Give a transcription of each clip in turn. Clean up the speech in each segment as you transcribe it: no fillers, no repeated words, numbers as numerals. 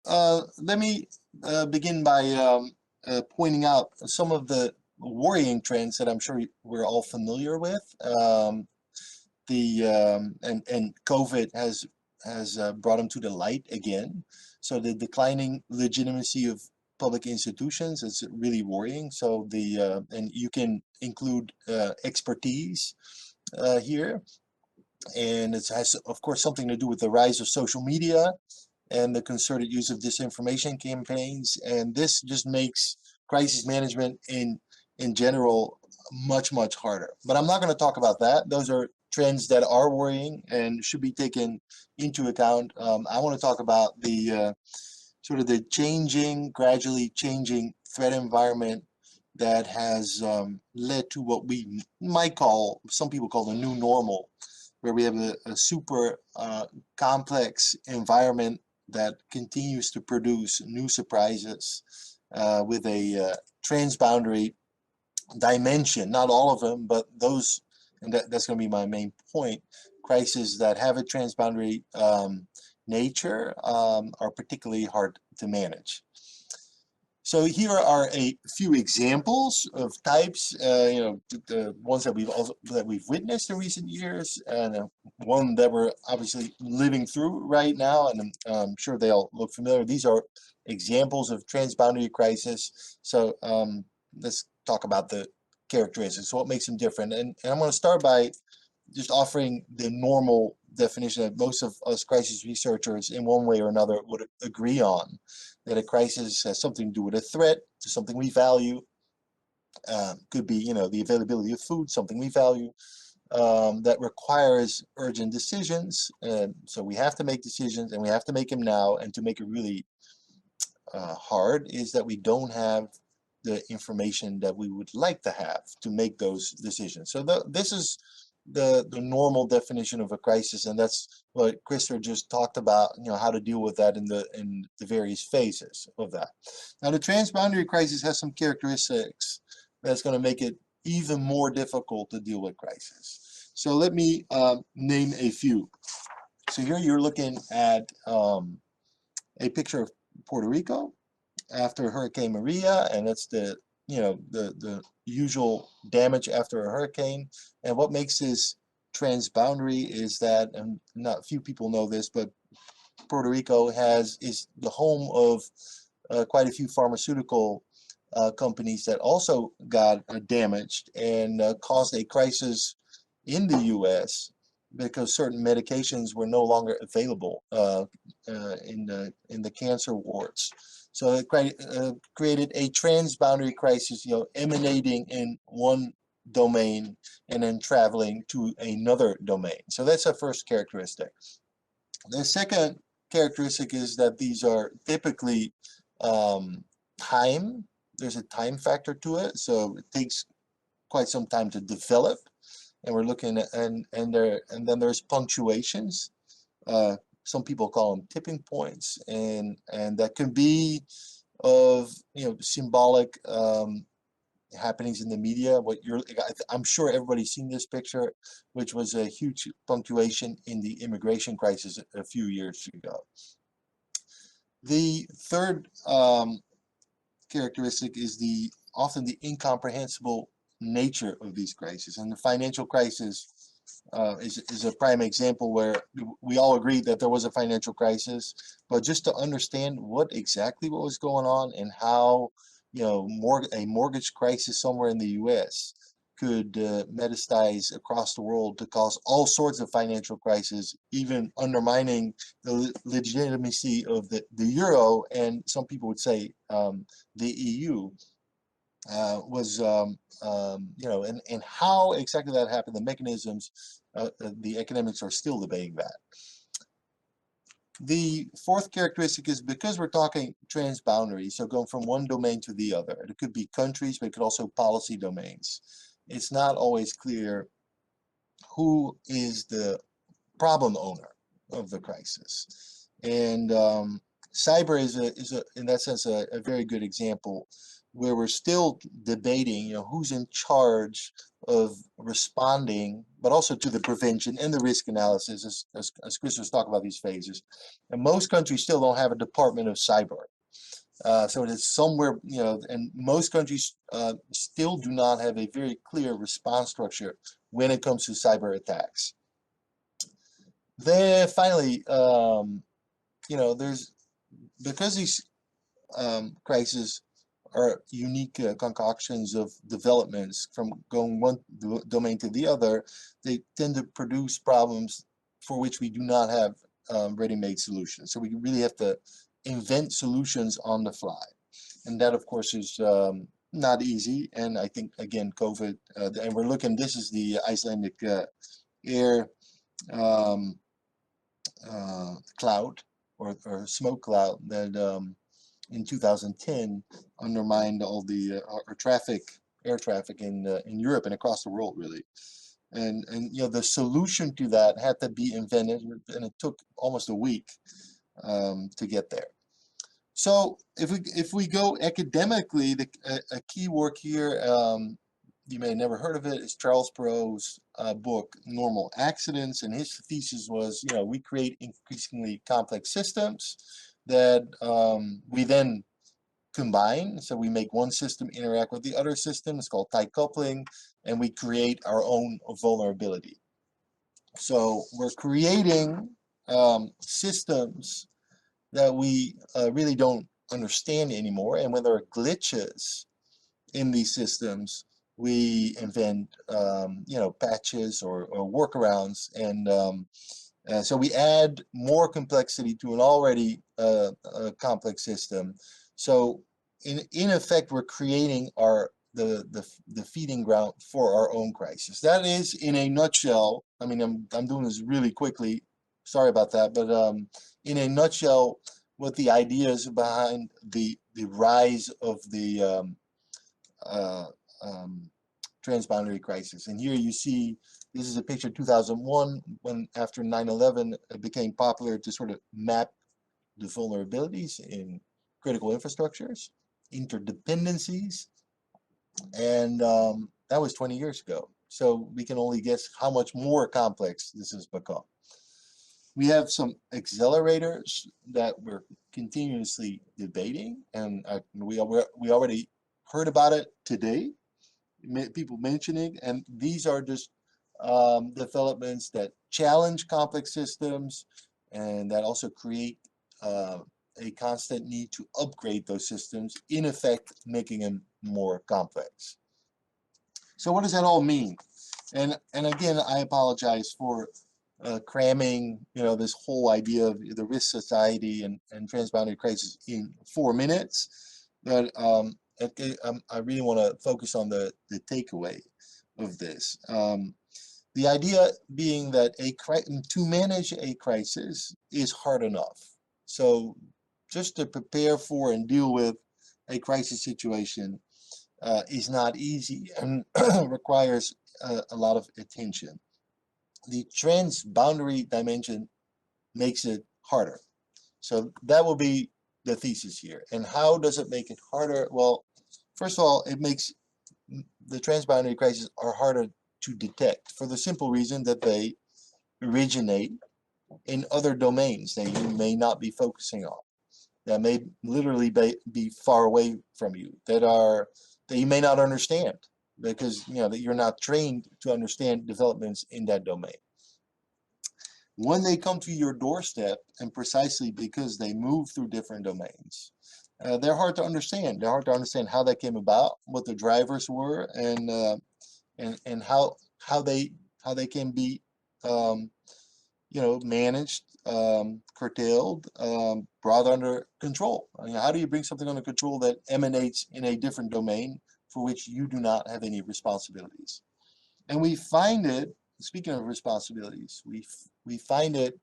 Let me begin by pointing out some of the worrying trends that I'm sure we're all familiar with. And COVID has brought them to the light again. So the declining legitimacy of public institutions is really worrying. So and you can include expertise here, and it has of course something to do with the rise of social media and the concerted use of disinformation campaigns. And this just makes crisis management in general much harder. But I'm not going to talk about that. Those are trends that are worrying and should be taken into account. I want to talk about the sort of the gradually changing threat environment that has led to what we might call, some people call the new normal, where we have a super complex environment that continues to produce new surprises with a transboundary dimension. Not all of them, but those, and that's going to be my main point. Crises that have a transboundary nature are particularly hard to manage. So here are a few examples of types, the ones that we've witnessed in recent years, and one that we're obviously living through right now, and I'm sure they all look familiar. These are examples of transboundary crisis. So let's talk about the characteristics. So what makes them different? And I'm going to start by just offering the normal definition that most of us crisis researchers in one way or another would agree on, that a crisis has something to do with a threat to something we value. Could be, the availability of food, something we value, that requires urgent decisions. So we have to make decisions, and we have to make them now. And to make it really hard is that we don't have the information that we would like to have to make those decisions. So this is the normal definition of a crisis, and that's what Christopher just talked about, how to deal with that in the various phases of that. Now, the transboundary crisis has some characteristics that's going to make it even more difficult to deal with crisis. So let me name a few. So here you're looking at a picture of Puerto Rico after Hurricane Maria, and that's the usual damage after a hurricane. And what makes this transboundary is that, and not few people know this, but Puerto Rico is the home of quite a few pharmaceutical companies that also got damaged and caused a crisis in the U.S. because certain medications were no longer available in the cancer wards. So it created a transboundary crisis, emanating in one domain and then traveling to another domain. So that's our first characteristic. The second characteristic is that these are typically time. There's a time factor to it, so it takes quite some time to develop. And we're looking at, and then there's punctuations. Some people call them tipping points, and that can be of symbolic happenings in the media. I'm sure everybody's seen this picture, which was a huge punctuation in the immigration crisis a few years ago. The third characteristic is often the incomprehensible nature of these crises, and the financial crisis is a prime example where we all agreed that there was a financial crisis, but just to understand what was going on and how a mortgage crisis somewhere in the U.S. could metastasize across the world to cause all sorts of financial crises, even undermining the legitimacy of the euro, and some people would say the EU. And how exactly that happened, the mechanisms, the academics are still debating that. The fourth characteristic is because we're talking transboundary, so going from one domain to the other. It could be countries, but it could also policy domains. It's not always clear who is the problem owner of the crisis. And cyber is in that sense a very good example, where we're still debating, who's in charge of responding, but also to the prevention and the risk analysis, as Chris was talking about these phases. And most countries still don't have a department of cyber. So it is somewhere, and most countries still do not have a very clear response structure when it comes to cyber attacks. Then finally, there's, because these crises are unique concoctions of developments from going one domain to the other, they tend to produce problems for which we do not have ready-made solutions. So we really have to invent solutions on the fly. And that, of course, is not easy. And I think, again, COVID, and we're looking, this is the Icelandic air cloud or smoke cloud that in 2010 undermined all the air traffic in Europe and across the world, really. And the solution to that had to be invented, and it took almost a week to get there. So if we go academically, a key work here, you may have never heard of it, is Charles Perrow's book Normal Accidents, and his thesis was, we create increasingly complex systems that we then combine. So we make one system interact with the other system. It's called tight coupling, and we create our own vulnerability. So we're creating systems that we really don't understand anymore. And when there are glitches in these systems, we invent, patches or workarounds. And so we add more complexity to an already complex system. So in effect, we're creating the feeding ground for our own crisis. That is, in a nutshell. I mean, I'm doing this really quickly. Sorry about that, but in a nutshell, what the idea is behind the rise of the transboundary crisis. And here you see, this is a picture of 2001, when after 9/11 it became popular to sort of map the vulnerabilities in critical infrastructures, interdependencies, and that was 20 years ago. So we can only guess how much more complex this has become. We have some accelerators that we're continuously debating, and we already heard about it today, people mentioning, and these are just developments that challenge complex systems and that also create a constant need to upgrade those systems, in effect making them more complex. So what does that all mean? And again, I apologize for cramming this whole idea of the risk society and transboundary crisis in 4 minutes, but I really want to focus on the takeaway of this. The idea being that to manage a crisis is hard enough. So just to prepare for and deal with a crisis situation is not easy and requires a lot of attention. The transboundary dimension makes it harder. So that will be the thesis here. And how does it make it harder? Well, first of all, it makes the transboundary crises are harder to detect for the simple reason that they originate in other domains that you may not be focusing on, that may literally be far away from you, that you may not understand because that you're not trained to understand developments in that domain. When they come to your doorstep, and precisely because they move through different domains, they're hard to understand. They're hard to understand how that came about, what the drivers were, and how they can be managed, curtailed, brought under control. I mean, how do you bring something under control that emanates in a different domain for which you do not have any responsibilities? And we find it, speaking of responsibilities, we find it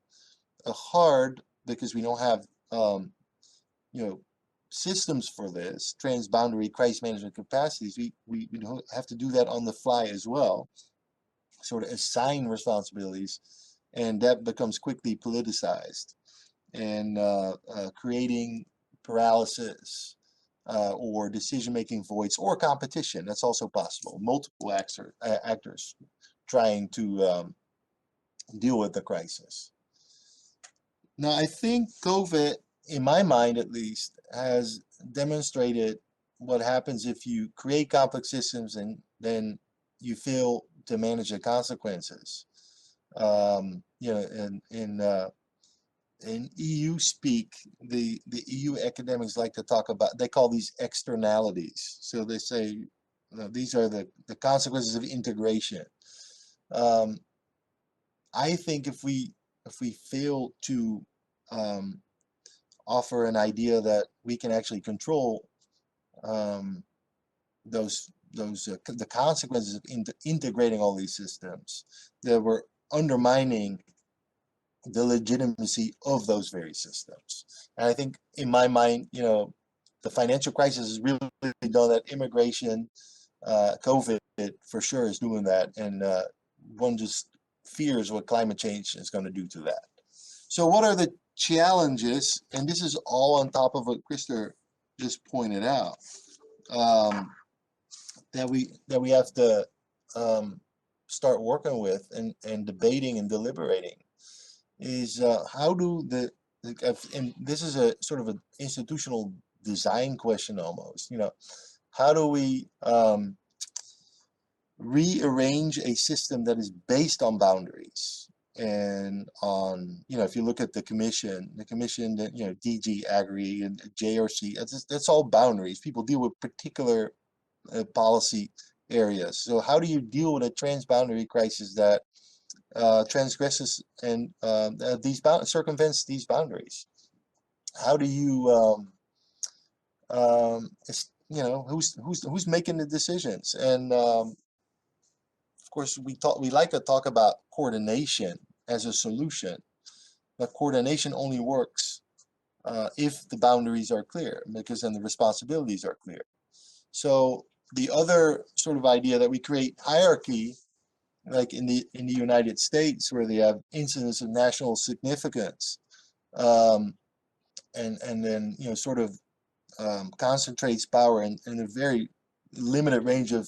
hard because we don't have systems for this, transboundary crisis management capacities. We don't have to do that on the fly as well, sort of assign responsibilities, and that becomes quickly politicized and creating paralysis, or decision-making voids, or competition. That's also possible. Multiple actors trying to deal with the crisis. Now, I think COVID, in my mind at least, has demonstrated what happens if you create complex systems and then you fail to manage the consequences. You know, in EU speak, the EU academics like to talk about, they call these externalities. So they say, you know, these are the consequences of integration. I think if we fail to offer an idea that we can actually control the consequences of integrating all these systems, that we're undermining the legitimacy of those very systems. And I think, in my mind, you know, the financial crisis has really done that. Immigration, COVID for sure is doing that, and one just fears what climate change is going to do to that. So what are the challenges? And this is all on top of what Krista just pointed out, that we have to start working with and debating and deliberating, is how do and this is a sort of an institutional design question almost, you know, how do we rearrange a system that is based on boundaries and on, you know, if you look at the commission that, you know, DG, Agri, and JRC, that's all boundaries. People deal with particular policy areas. So how do you deal with a transboundary crisis that transgresses and circumvents these boundaries? How do you, you know, who's making the decisions? And of course, we like to talk about coordination as a solution, but coordination only works if the boundaries are clear, because then the responsibilities are clear. So the other sort of idea that we create hierarchy, like in the United States, where they have incidents of national significance, and then, you know, sort of concentrates power in a very limited range of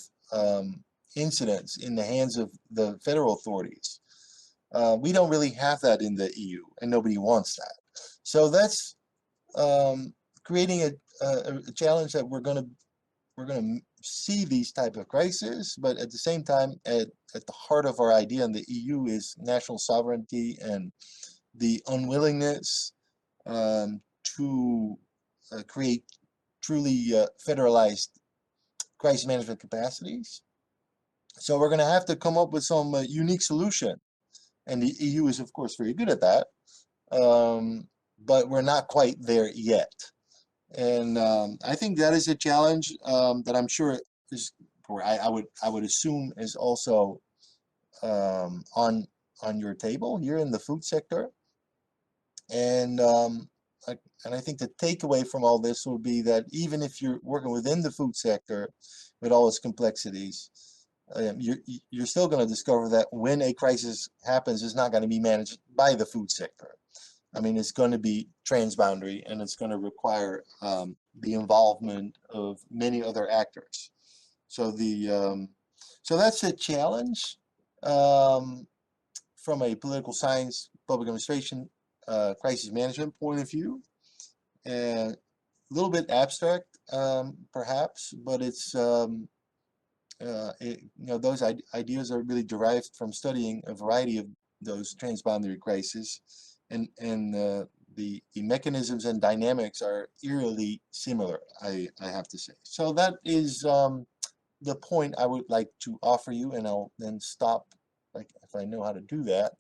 incidents in the hands of the federal authorities. We don't really have that in the EU, and nobody wants that. So that's creating a challenge that we're going to see these type of crises, but at the same time, at the heart of our idea in the EU is national sovereignty and the unwillingness to create truly federalized crisis management capacities. So we're going to have to come up with some unique solution, and the EU is of course very good at that, but we're not quite there yet. And I think that is a challenge that I'm sure is, or I would assume is also on your table here in the food sector. And I think the takeaway from all this will be that even if you're working within the food sector with all its complexities, you're still going to discover that when a crisis happens, it's not going to be managed by the food sector. I mean, it's going to be transboundary, and it's going to require the involvement of many other actors. So so that's a challenge from a political science, public administration, crisis management point of view, and a little bit abstract, perhaps, but it's you know, those ideas are really derived from studying a variety of those transboundary crises, and the mechanisms and dynamics are eerily similar, I have to say. So that is the point I would like to offer you, and I'll then stop, like, if I know how to do that.